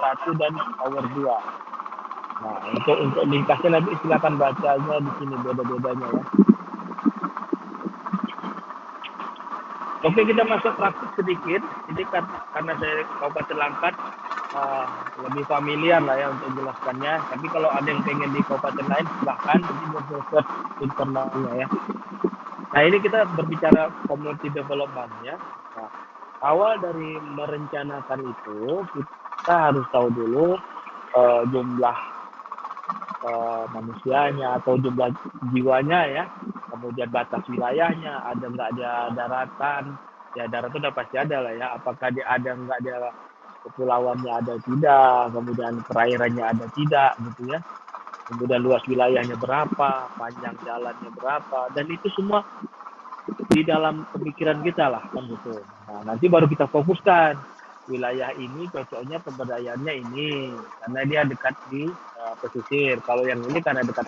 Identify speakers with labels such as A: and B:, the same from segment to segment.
A: 1 dan Tower 2. Nah, untuk ringkasnya nanti silakan bacanya di sini beda-bedanya ya. Oke, kita masuk praktik sedikit. Ini karena saya Kabupaten Langkat lebih familiar lah ya untuk menjelaskannya. Tapi kalau ada yang pengen di kabupaten lain silahkan nanti buat internalnya ya. Nah, ini kita berbicara community development ya. Nah, awal dari merencanakan itu kita harus tahu dulu jumlah manusianya atau jumlah jiwanya ya, kemudian batas wilayahnya, ada nggak ada daratan, ya daratan udah pasti ada lah ya, apakah dia ada nggak ada kepulauannya ada tidak, kemudian perairannya ada tidak gitu ya, kemudian luas wilayahnya berapa, panjang jalannya berapa, dan itu semua di dalam pemikiran kita lah kan gitu. Nah, nanti baru kita fokuskan wilayah ini cocoknya pemberdayaannya ini karena dia dekat di pesisir. Kalau yang ini karena dekat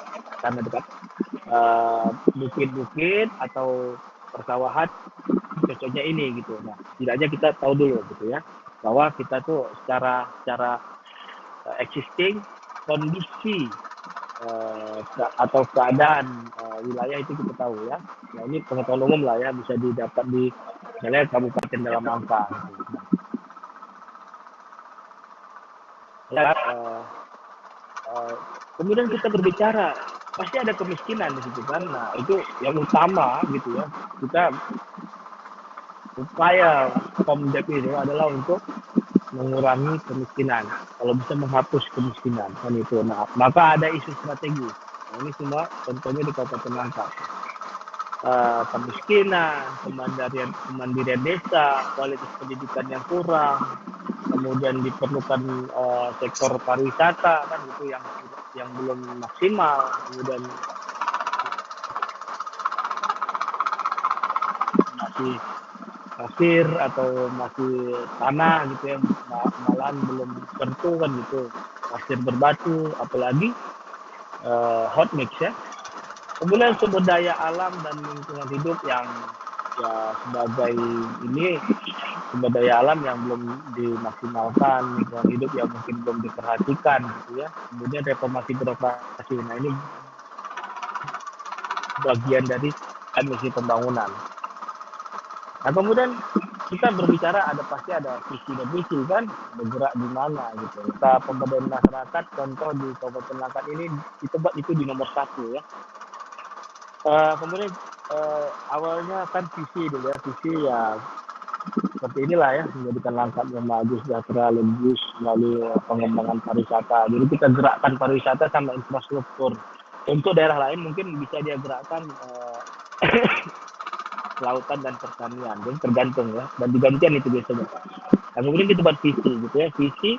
A: bukit-bukit atau persawahan cocoknya ini gitu. Nah, setidaknya kita tahu dulu gitu ya bahwa kita tuh secara existing kondisi atau keadaan wilayah itu kita tahu ya. Nah, ini pengetahuan umum lah ya, bisa didapat di misalnya kabupaten dalam angka gitu. Ya, kemudian kita berbicara pasti ada kemiskinan di situ kan. Nah, itu yang utama gitu ya. Kita upaya Komdep itu adalah untuk mengurangi kemiskinan. Kalau bisa menghapus kemiskinan kan itu. Nah, maka ada isu strategi. Nah, ini semua contohnya di Kabupaten Langkat. Kemiskinan, kemandirian desa, kualitas pendidikan yang kurang, kemudian diperlukan sektor pariwisata kan itu yang belum maksimal, kemudian masih pasir atau masih tanah gitu ya, malahan belum tentu kan gitu, pasir berbatu, apalagi hot mix ya. Kemudian sumber daya alam dan lingkungan hidup yang ya sebagai ini sumber daya alam yang belum dimaksimalkan, lingkungan hidup yang mungkin belum diperhatikan gitu ya. Kemudian reformasi birokrasi. Nah, ini bagian dari misi pembangunan. Nah, kemudian kita berbicara pasti ada visi dan misi kan, bergerak di mana gitu. Kita pemberdayaan masyarakat, contoh di Kabupaten Langkat ini itu di nomor 1 ya. Kemudian awalnya kan visi dulu ya, visi ya seperti inilah ya, menjadikan Langkat yang maju, sejahtera, lebih melalui pengembangan pariwisata. Jadi kita gerakkan pariwisata sama infrastruktur. Untuk daerah lain mungkin bisa dia gerakkan kelautan dan pertanian, jadi tergantung ya, dan digantian itu biasanya. Nah, kemudian kita buat visi gitu ya, visi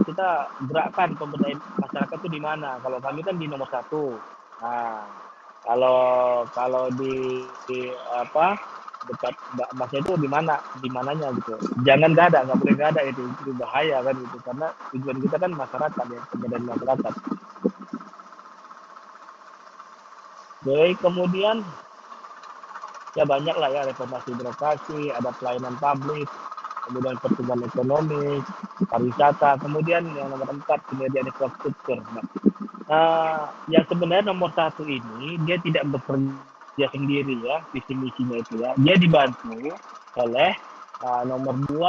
A: kita gerakkan pemberdayaan masyarakat itu di mana. Kalau kami kan di nomor 1. Nah, kalau di apa dekat masnya itu di mananya gitu, jangan nggak boleh nggak ada, itu bahaya kan gitu, karena tujuan kita kan masyarakat ya, pemberdayaan masyarakat. Baik, kemudian ya banyak lah ya, reformasi birokrasi, ada pelayanan publik, kemudian pertumbuhan ekonomi, pariwisata, kemudian yang nomor 4 penyediaan infrastruktur. Yang sebenarnya nomor 1 ini dia tidak bekerja sendiri ya, visi misinya itu ya, dia dibantu oleh nomor 2,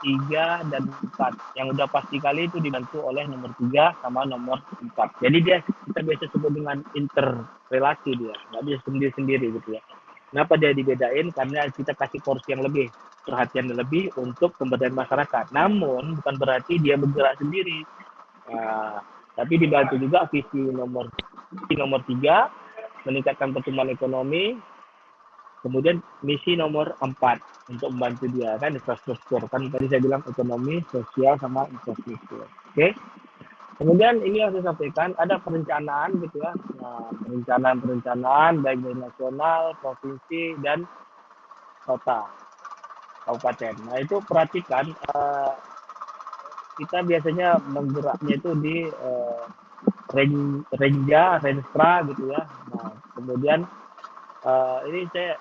A: 3, dan 4. Yang udah pasti kali itu dibantu oleh nomor 3 sama nomor 4. Jadi dia kita biasa sebut dengan interrelasi, dia nggak bisa sendiri-sendiri gitu ya. Kenapa dia dibedain? Karena kita kasih porsi yang lebih, perhatian lebih untuk pemberdayaan masyarakat. Namun bukan berarti dia bergerak sendiri. Tapi dibantu juga visi nomor 3, meningkatkan pertumbuhan ekonomi. Kemudian misi nomor 4 untuk membantu dia kan infrastruktur. Kan tadi saya bilang ekonomi, sosial, sama infrastruktur. Oke. Kemudian ini yang saya sampaikan, ada perencanaan gitu ya. Nah, perencanaan baik dari nasional, provinsi, dan kota, kabupaten. Nah, itu perhatikan, kita biasanya menggeraknya itu di Renjra gitu ya. Nah, kemudian ini saya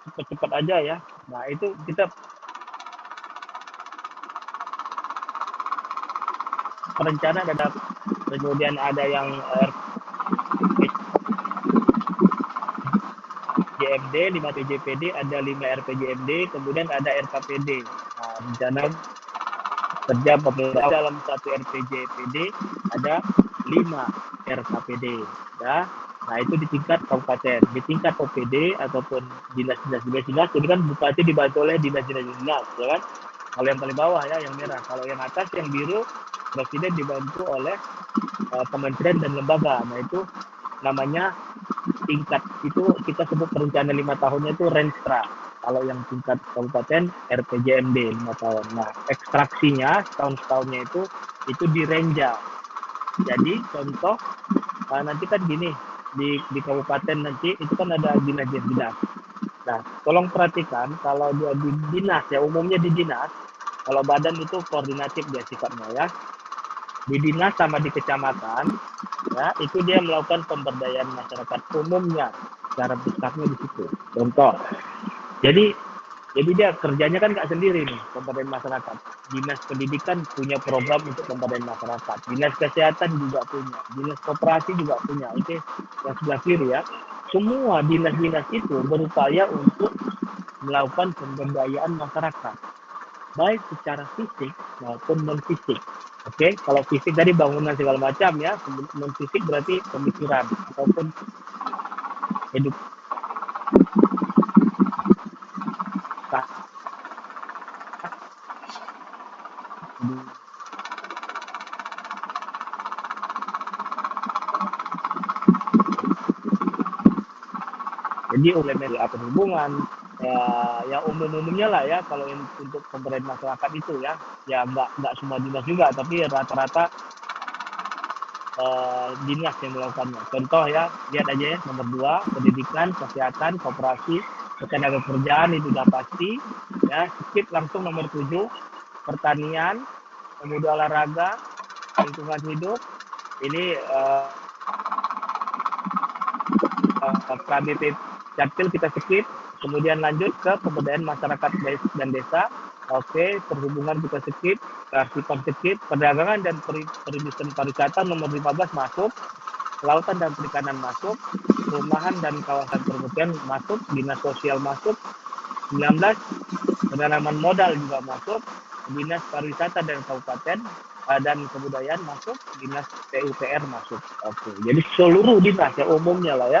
A: cepat-cepat aja ya. Nah, itu kita perhatikan, kita biasanya menggeraknya itu di Renjra, gitu ya. Nah, kemudian ini saya cepat-cepat aja ya. Nah, itu kita perencanaan ada, kemudian ada yang RPJMD, 5 PJPD, ada 5 RPJMD, kemudian ada RKPD. Nah, rencana kerja pemerintah dalam satu RPJPD ada 5 RKPD. Ya. Nah, itu di tingkat kabupaten. Di tingkat OPD ataupun dinas-dinas, jadi kan bupati dibantu oleh dinas-dinas, ya kan? Kalau yang paling bawah ya, yang merah. Kalau yang atas, yang biru, presiden dibantu oleh kementerian dan lembaga. Nah, itu namanya tingkat, itu kita sebut perencanaan 5 tahunnya itu Renstra. Kalau yang tingkat kabupaten RPJMD 5 tahun. Nah, ekstraksinya setahun-setahunnya itu di Renja. Jadi contoh nanti kan gini, di kabupaten nanti itu kan ada dinas-dinas. Nah, tolong perhatikan kalau dia di dinas ya, umumnya di dinas, kalau badan itu koordinatif dia sifatnya ya. Di dinas sama di kecamatan, ya itu dia melakukan pemberdayaan masyarakat umumnya, cara besarnya di situ. Contoh, jadi dia kerjanya kan nggak sendiri nih, pemberdayaan masyarakat. Dinas pendidikan punya program untuk pemberdayaan masyarakat, dinas kesehatan juga punya, dinas koperasi juga punya. Itu yang sebelah kiri ya. Semua dinas-dinas itu berupaya untuk melakukan pemberdayaan masyarakat, baik secara fisik maupun non fisik. Oke, kalau fisik tadi bangunan segala macam ya, non fisik berarti pemikiran ataupun edukasi. Jadi oleh perhubungan ya umumnya lah ya, kalau untuk pemberdayaan masyarakat itu ya nggak semua dinas juga, tapi rata-rata dinas yang melakukannya. Contoh ya, lihat aja ya, nomor 2, pendidikan, kesehatan, koperasi, ketenaga kerjaan itu sudah pasti. Ya, skip langsung nomor 7, pertanian, pemuda olahraga, lingkungan hidup. Ini KBP Capil kita skip. Kemudian lanjut ke pemberdayaan masyarakat dan desa. Oke, perhubungan kita skip, kearsipan skip, perdagangan dan perindustrian pariwisata nomor 15 masuk, kelautan dan perikanan masuk, perumahan dan kawasan permukiman masuk, dinas sosial masuk, 19 penanaman modal juga masuk, dinas pariwisata dan kabupaten dan kebudayaan masuk, dinas PUPR masuk. Oke, jadi seluruh dinas ya umumnya lah ya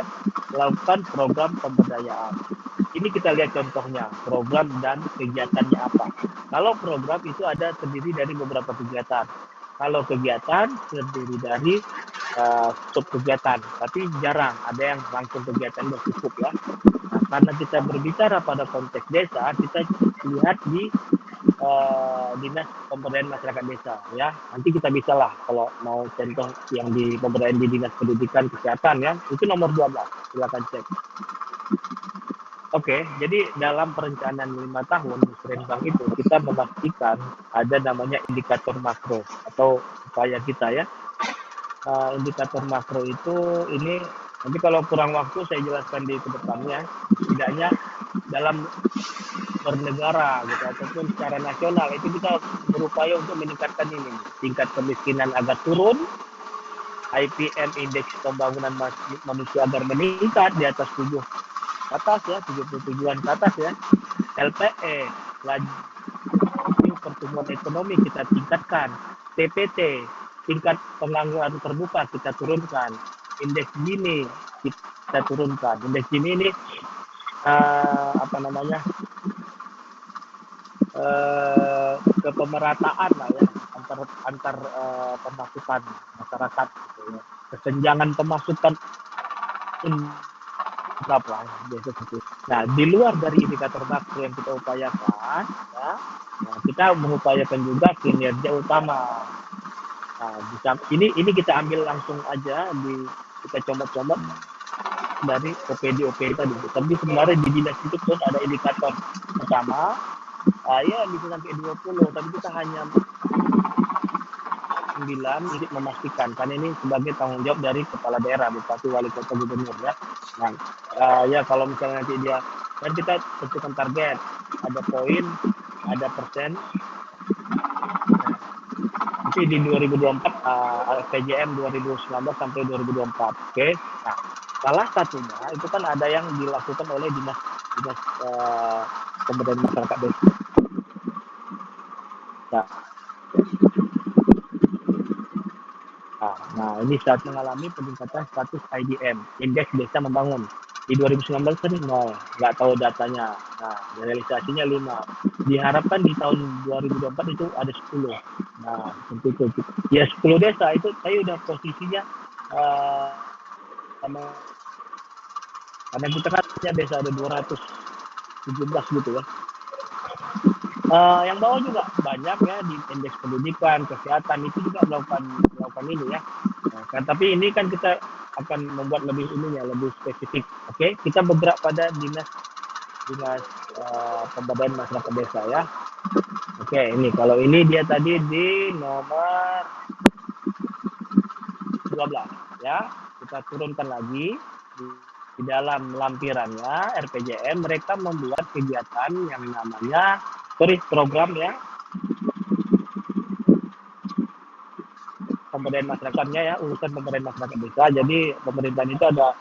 A: melakukan program pemberdayaan. Ini kita lihat contohnya, program dan kegiatannya apa. Kalau program itu ada terdiri dari beberapa kegiatan. Kalau kegiatan terdiri dari sub kegiatan, tapi jarang ada yang langsung kegiatan yang cukup ya. Nah, karena kita berbicara pada konteks desa, kita lihat di dinas pemberdayaan masyarakat desa ya. Nanti kita bisa lah kalau mau contoh yang di pemberdayaan di dinas pendidikan kesehatan ya, itu nomor 12, silakan cek. Oke, jadi dalam perencanaan 5 tahun Musrenbang itu kita memastikan ada namanya indikator makro atau upaya kita ya. Indikator makro itu ini nanti kalau kurang waktu saya jelaskan di kedepannya, setidaknya dalam bernegara gitu ataupun secara nasional itu kita berupaya untuk meningkatkan ini tingkat kemiskinan agar turun, IPM indeks pembangunan manusia agar meningkat di atas 7 atas ya, 77-an ke atas ya. LPE laju pertumbuhan ekonomi kita tingkatkan, TPT tingkat pengangguran terbuka kita turunkan, indeks Gini kita turunkan. Indeks Gini ini kepemerataan lah ya antar pemasukan masyarakat gitu ya. Kesenjangan pemasukan berapa biasa seperti. Nah, di luar dari indikator makro yang kita upayakan ya, nah, kita mengupayakan juga kinerja utama. Nah, ini kita ambil langsung aja kita comot-comot dari OPD tadi. Tapi sebenarnya di dinas itu pun ada indikator pertama, ya bisa sampai 20, tapi kita hanya 9 untuk memastikan, karena ini sebagai tanggung jawab dari kepala daerah, bupati, wali kota, gubernur ya. Nah, ya kalau misalnya nanti dia, kan kita tentukan target, ada poin, ada persen. nanti di 2024 RPJM 2019 sampai 2024. Oke. Nah, salah satunya itu kan ada yang dilakukan oleh dinas pemberdayaan masyarakat desa. Nah, ini saat mengalami peningkatan status IDM, Indeks Desa Membangun. Di 2019 kan 0, nggak tahu datanya. Nah, realisasinya 5. Diharapkan di tahun 2024 itu ada 10. Nah, tentu itu. Ya 10 desa itu saya udah posisinya karena kita kan desa ada 217 gitu ya. Yang bawah juga banyak ya di indeks pendidikan, kesehatan itu juga melakukan ini ya. Nah, tapi ini kan kita akan membuat lebih spesifik. Oke, kita bergerak pada dinas pemberdayaan masyarakat desa ya. Oke, ini kalau ini dia tadi di nomor 12 ya. Kita turunkan lagi di dalam lampirannya RPJM mereka membuat kegiatan yang namanya program ya pemberdayaan masyarakatnya ya, urusan pemberdayaan masyarakat desa. Jadi pemerintahan itu ada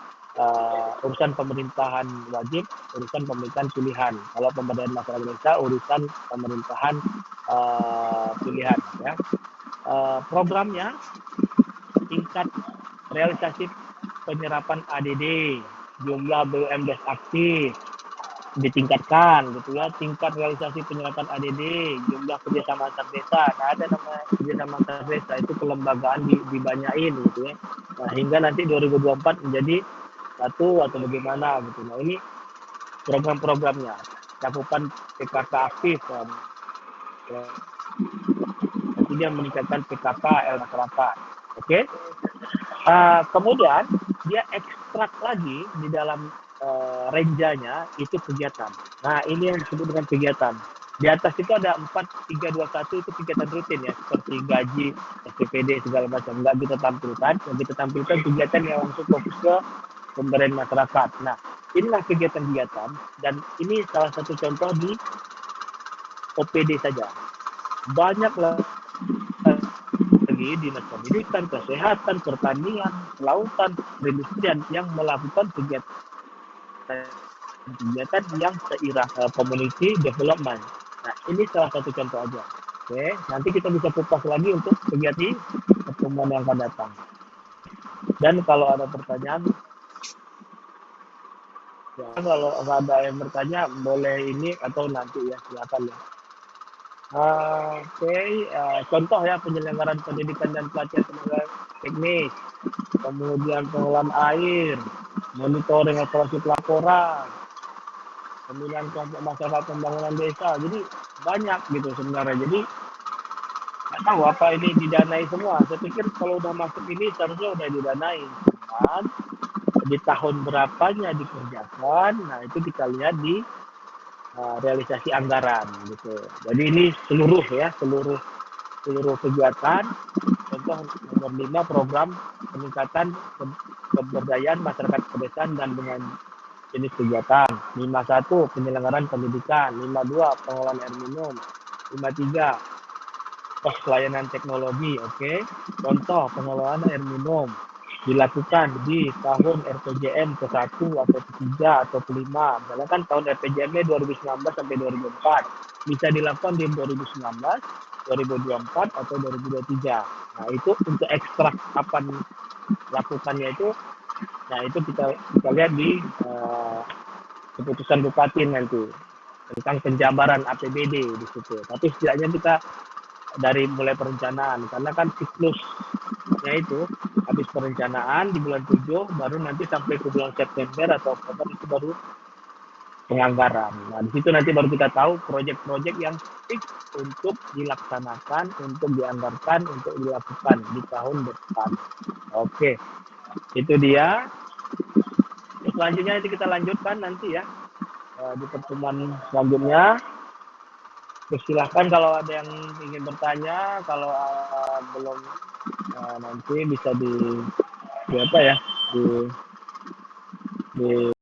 A: urusan pemerintahan wajib, urusan pemerintahan pilihan. Kalau pemberdayaan masyarakat desa urusan pemerintahan pilihan ya. Programnya tingkat realisasi penyerapan ADD, jumlah BUMDes aktif ditingkatkan gitu ya, tingkat realisasi penyerapan ADD, jumlah kerjasama antar desa. Nah, ada nama kerjasama antar desa itu kelembagaan dibanyain gitu ya. Nah, hingga nanti 2024 menjadi satu atau bagaimana gitu. Nah, ini program-programnya. Cakupan PKK aktif kan. Nanti dia meningkatkan PKK masyarakat. Oke. Kemudian dia ekstrak lagi di dalam renjanya itu kegiatan. Nah, ini yang disebut dengan kegiatan. Di atas itu ada 4.3.2.1 itu kegiatan rutin ya, seperti gaji, SPPD segala macam. Nggak kita tampilkan, yang kita tampilkan kegiatan yang langsung fokus ke pemberdayaan masyarakat. Nah, inilah kegiatan-kegiatan dan ini salah satu contoh di OPD saja. Banyak lagi dinas pendidikan, kesehatan, pertanian, kelautan, perindustrian yang melakukan kegiatan yang seiring community development. Nah, ini salah satu contoh aja. Oke, nanti kita bisa kupas lagi untuk kegiatan pertemuan yang akan datang. Dan kalau ada pertanyaan, ya, kalau nggak ada yang bertanya, boleh ini atau nanti ya, silakan ya. Oke, contoh ya penyelenggaraan pendidikan dan pelatihan tenaga teknis, kemudian pengelolaan air, monitoring operasi pelaporan, pemilihan kelompok masyarakat pembangunan desa. Jadi banyak gitu sebenarnya. Jadi nggak tahu apa ini didanai semua. Saya pikir kalau udah masuk ini seharusnya udah didanai. Cuman di tahun berapanya dikerjakan, nah itu kita lihat di realisasi anggaran gitu. Jadi ini seluruh kegiatan. Contoh nomor 5 program peningkatan pemberdayaan masyarakat pedesaan dan dengan jenis kegiatan. 51 penyelenggaraan pendidikan, 52 pengelolaan air minum, 53 pos pelayanan teknologi. Oke. Contoh pengelolaan air minum dilakukan di tahun RPJM ke-1 atau ke-3 atau ke-5. Misalnya kan tahun RPJM-nya 2019 sampai 2024. Bisa dilakukan di 2019, 2024 atau 2023. Nah, itu untuk ekstrak kapan lakukannya itu, nah itu kita lihat di keputusan Bupati nanti tentang penjabaran APBD di situ. Tapi setidaknya kita dari mulai perencanaan, karena kan siklusnya itu habis perencanaan di bulan 7, baru nanti sampai ke bulan September atau Oktober itu baru penganggaran. Nah, di situ nanti baru kita tahu proyek-proyek yang fix untuk dilaksanakan, untuk dianggarkan, untuk dilakukan di tahun depan. Oke, itu dia. Selanjutnya nanti kita lanjutkan nanti ya di pertemuan selanjutnya. Silahkan kalau ada yang ingin bertanya, kalau belum nanti bisa di apa ya di